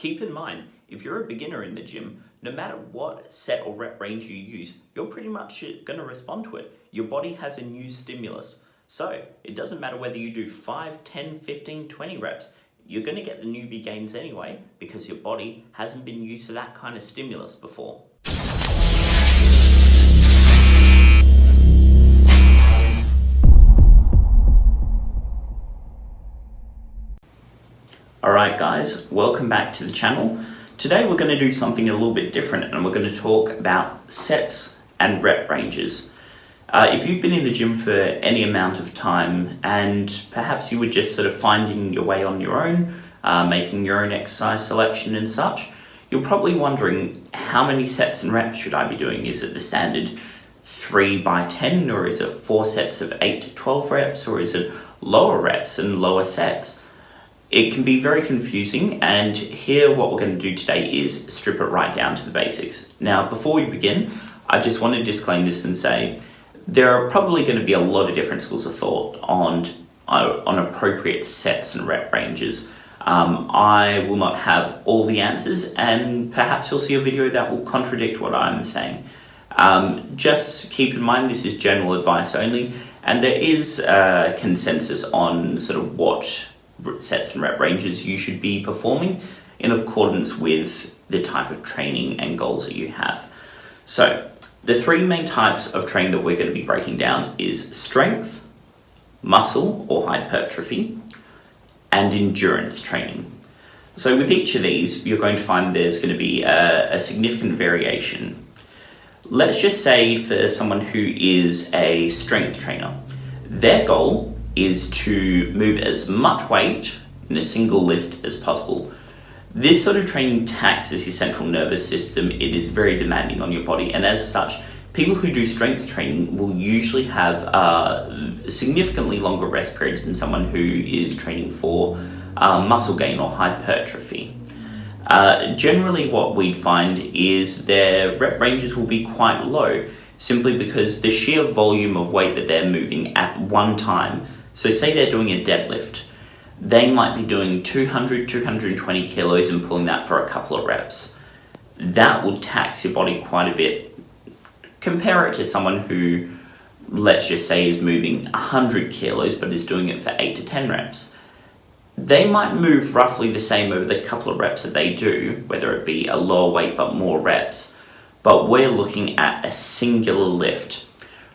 Keep in mind, if you're a beginner in the gym, no matter what set or rep range you use, you're pretty much going to respond to it. Your body has a new stimulus. So it doesn't matter whether you do 5, 10, 15, 20 reps, you're going to get the newbie gains anyway because your body hasn't been used to that kind of stimulus before. Alright guys, welcome back to the channel. Today we're going to do something a little bit different and we're going to talk about sets and rep ranges. If you've been in the gym for any amount of time and perhaps you were just sort of finding your way on your own, making your own exercise selection and such, you're probably wondering how many sets and reps should I be doing? Is it the standard 3 by 10 or is it 4 sets of 8 to 12 reps or is it lower reps and lower sets? It can be very confusing, and here what we're going to do today is strip it right down to the basics. Now, before we begin, I just want to disclaim this and say there are probably going to be a lot of different schools of thought on appropriate sets and rep ranges. I will not have all the answers, and perhaps you'll see a video that will contradict what I'm saying. Just keep in mind this is general advice only, and there is a consensus on sort of what sets and rep ranges you should be performing in accordance with the type of training and goals that you have. So the 3 main types of training that we're going to be breaking down is strength, muscle or hypertrophy, and endurance training. So with each of these, you're going to find there's going to be a significant variation. Let's just say for someone who is a strength trainer, their goal is to move as much weight in a single lift as possible. This sort of training taxes your central nervous system. It is very demanding on your body, and as such, people who do strength training will usually have significantly longer rest periods than someone who is training for muscle gain or hypertrophy. Generally what we'd find is their rep ranges will be quite low, simply because the sheer volume of weight that they're moving at one time. So say they're doing a deadlift, they might be doing 200, 220 kilos and pulling that for a couple of reps. That will tax your body quite a bit. Compare it to someone who, let's just say, is moving 100 kilos but is doing it for 8 to 10 reps. They might move roughly the same over the couple of reps that they do, whether it be a lower weight but more reps. But we're looking at a singular lift.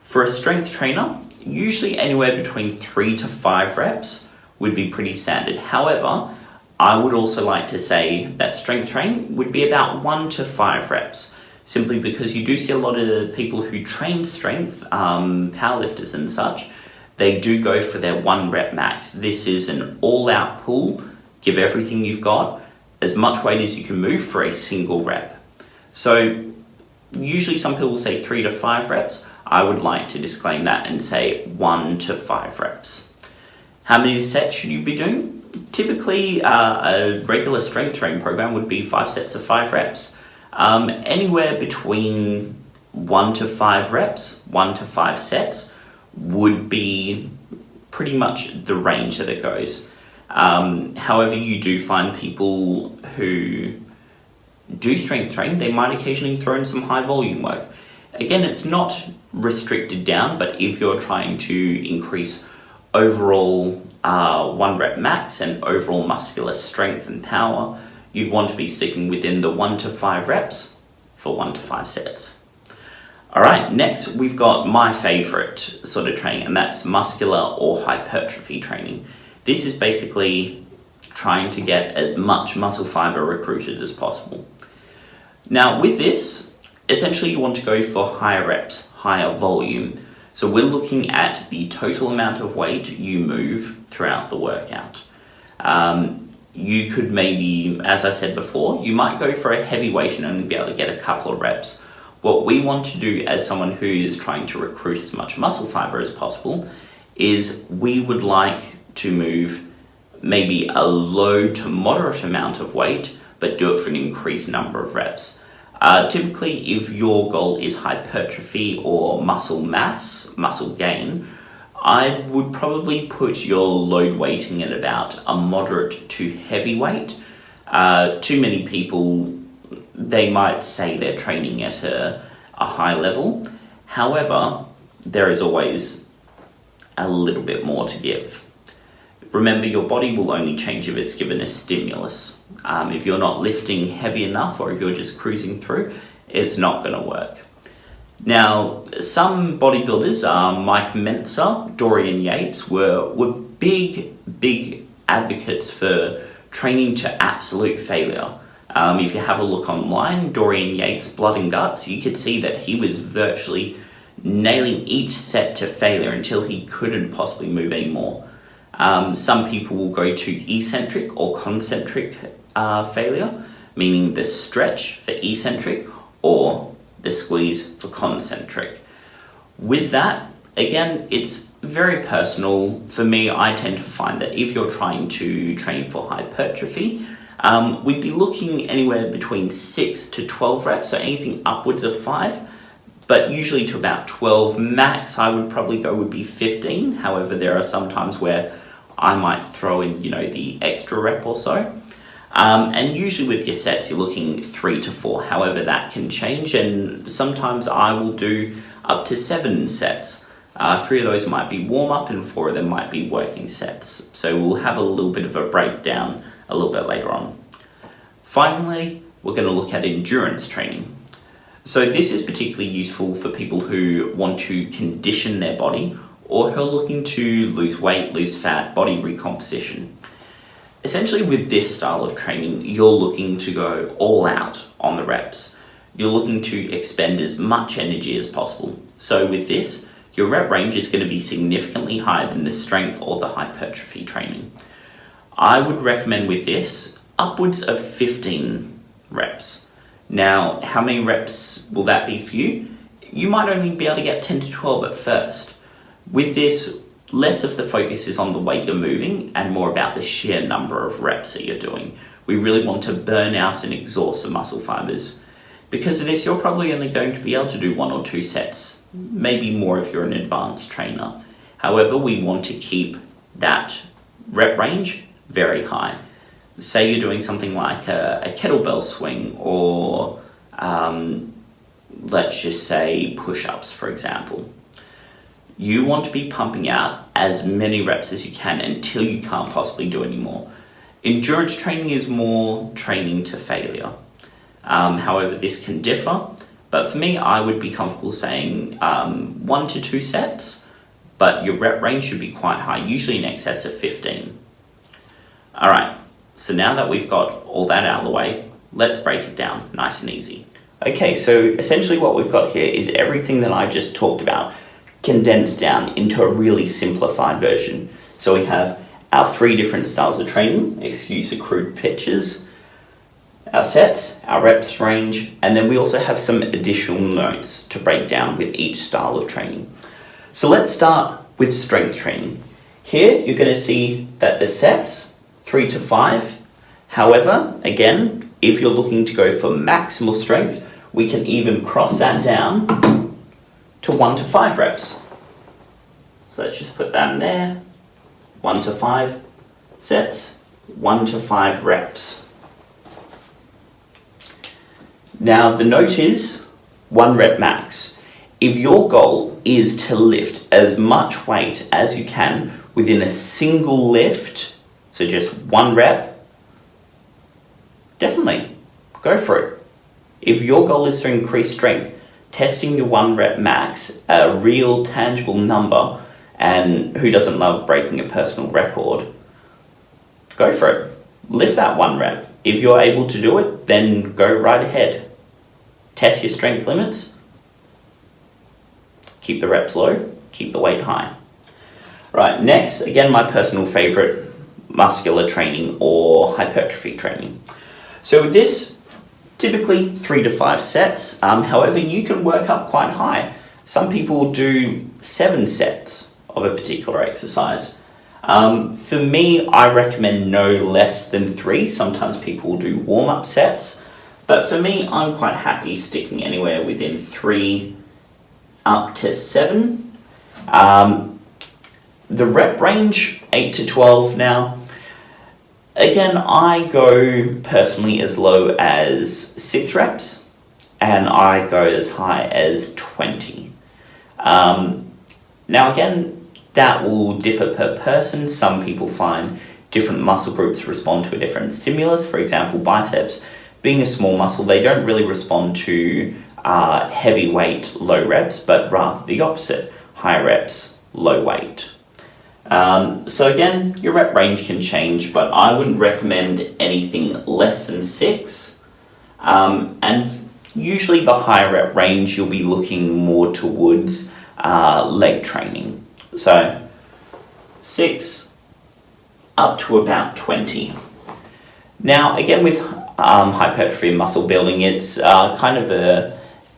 For a strength trainer, usually anywhere between 3 to 5 reps would be pretty standard. However, I would also like to say that strength training would be about 1 to 5 reps, simply because you do see a lot of people who train strength, powerlifters and such, they do go for their 1 rep max. This is an all-out pull, give everything you've got, as much weight as you can move for a single rep. So usually some people say 3 to 5 reps. I would like to disclaim that and say 1 to 5 reps. How many sets should you be doing? Typically, a regular strength training program would be 5 sets of 5 reps. Anywhere between 1 to 5 reps, 1 to 5 sets would be pretty much the range that it goes. However, you do find people who do strength training, they might occasionally throw in some high volume work. Again, it's not restricted down, but if you're trying to increase overall 1 rep max and overall muscular strength and power, you'd want to be sticking within the 1 to 5 reps for 1 to 5 sets. Alright, next we've got my favorite sort of training, and that's muscular or hypertrophy training. This is basically trying to get as much muscle fiber recruited as possible. Now with this, essentially you want to go for higher reps, higher volume. So we're looking at the total amount of weight you move throughout the workout. You could maybe, as I said before, you might go for a heavy weight and only be able to get a couple of reps. What we want to do as someone who is trying to recruit as much muscle fiber as possible is we would like to move maybe a low to moderate amount of weight, but do it for an increased number of reps. Typically, if your goal is hypertrophy or muscle mass, muscle gain, I would probably put your load weighting at about a moderate to heavy weight. Too many people, they might say they're training at a high level. However, there is always a little bit more to give. Remember, your body will only change if it's given a stimulus. If you're not lifting heavy enough, or if you're just cruising through, it's not going to work. Now, some bodybuilders, Mike Mentzer, Dorian Yates, were big advocates for training to absolute failure. If you have a look online, Dorian Yates' Blood and Guts, you could see that he was virtually nailing each set to failure until he couldn't possibly move anymore. Some people will go to eccentric or concentric failure, meaning the stretch for eccentric or the squeeze for concentric. With that, again, it's very personal. For me, I tend to find that if you're trying to train for hypertrophy, we'd be looking anywhere between 6 to 12 reps, so anything upwards of 5, but usually to about 12. Max I would probably go would be 15. However, there are some times where I might throw in, the extra rep or so. And usually with your sets, you're looking 3 to 4. However, that can change, and sometimes I will do up to 7 sets. 3 of those might be warm-up and 4 of them might be working sets. So we'll have a little bit of a breakdown a little bit later on. Finally, we're going to look at endurance training. So this is particularly useful for people who want to condition their body or who are looking to lose weight, lose fat, body recomposition. Essentially, with this style of training, you're looking to go all out on the reps. You're looking to expend as much energy as possible. So with this, your rep range is going to be significantly higher than the strength or the hypertrophy training. I would recommend with this upwards of 15 reps. Now, how many reps will that be for you? You might only be able to get 10 to 12 at first. With this, less of the focus is on the weight you're moving and more about the sheer number of reps that you're doing. We really want to burn out and exhaust the muscle fibers. Because of this, you're probably only going to be able to do 1 or 2 sets, maybe more if you're an advanced trainer. However, we want to keep that rep range very high. Say you're doing something like a kettlebell swing, or let's just say push-ups, for example. You want to be pumping out as many reps as you can until you can't possibly do any more. Endurance training is more training to failure. However, this can differ, but for me, I would be comfortable saying 1 to 2 sets, but your rep range should be quite high, usually in excess of 15. All right, so now that we've got all that out of the way, let's break it down nice and easy. Okay, so essentially what we've got here is everything that I just talked about condensed down into a really simplified version. So we have our 3 different styles of training, excuse the crude pictures, our sets, our reps range, and then we also have some additional notes to break down with each style of training. So let's start with strength training. Here you're going to see that the sets, 3 to 5. However, again, if you're looking to go for maximal strength, we can even cross that down to 1 to 5 reps. So let's just put that in there. 1 to 5 sets, 1 to 5 reps. Now the note is 1 rep max. If your goal is to lift as much weight as you can within a single lift, so just 1 rep, definitely go for it. If your goal is to increase strength, testing your 1 rep max, a real tangible number, and who doesn't love breaking a personal record, go for it. Lift that 1 rep. If you're able to do it, then go right ahead. Test your strength limits. Keep the reps low, keep the weight high. Right, next, again, my personal favorite, muscular training or hypertrophy training. So with this, typically 3 to 5 sets. However, you can work up quite high. Some people do 7 sets of a particular exercise. For me, I recommend no less than 3. Sometimes people will do warm-up sets. But for me, I'm quite happy sticking anywhere within 3 up to 7. The rep range, 8 to 12 now. Again, I go personally as low as 6 reps, and I go as high as 20. Now again, that will differ per person. Some people find different muscle groups respond to a different stimulus. For example, biceps, being a small muscle, they don't really respond to heavy weight, low reps, but rather the opposite, high reps, low weight. So again, your rep range can change, but I wouldn't recommend anything less than 6. And usually the higher rep range, you'll be looking more towards leg training. So 6 up to about 20. Now again, with hypertrophy and muscle building, it's kind of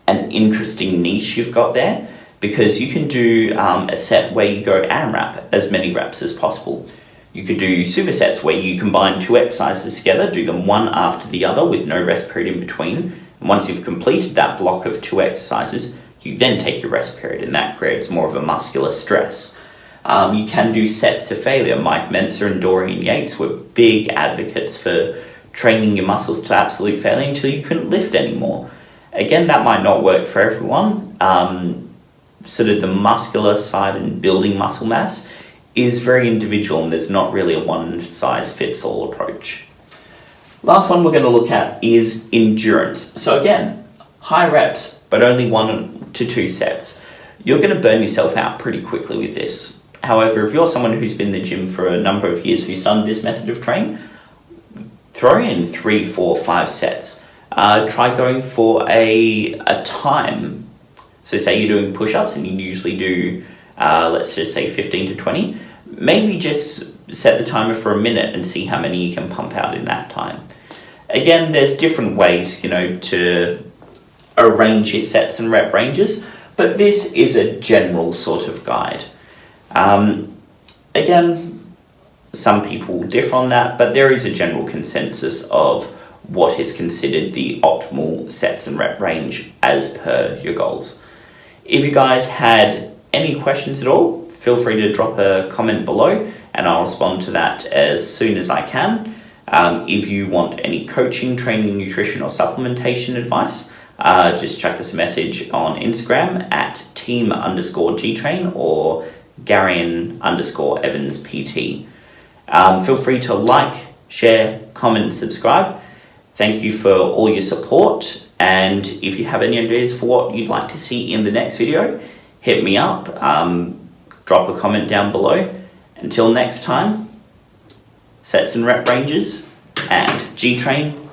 an interesting niche you've got there, because you can do a set where you go AMRAP, as many reps as possible. You could do supersets where you combine 2 exercises together, do them one after the other with no rest period in between. And once you've completed that block of 2 exercises, you then take your rest period, and that creates more of a muscular stress. You can do sets to failure. Mike Mentzer and Dorian Yates were big advocates for training your muscles to absolute failure until you couldn't lift anymore. Again, that might not work for everyone. Sort of the muscular side and building muscle mass is very individual, and there's not really a one-size-fits-all approach. Last one we're going to look at is endurance. So again, high reps, but only 1 to 2 sets. You're going to burn yourself out pretty quickly with this. However, if you're someone who's been in the gym for a number of years, who's done this method of training, throw in 3, 4, 5 sets. Try going for a time. So say you're doing push-ups and you usually do, let's just say 15 to 20. Maybe just set the timer for a minute and see how many you can pump out in that time. Again, there's different ways, to arrange your sets and rep ranges, but this is a general sort of guide. Again, some people will differ on that, but there is a general consensus of what is considered the optimal sets and rep range as per your goals. If you guys had any questions at all, feel free to drop a comment below and I'll respond to that as soon as I can. If you want any coaching, training, nutrition or supplementation advice, just chuck us a message on Instagram at team_GTrain or Garian_EvansPT. Feel free to like, share, comment, subscribe. Thank you for all your support. And if you have any ideas for what you'd like to see in the next video, hit me up, drop a comment down below. Until next time, sets and rep ranges, and GTrain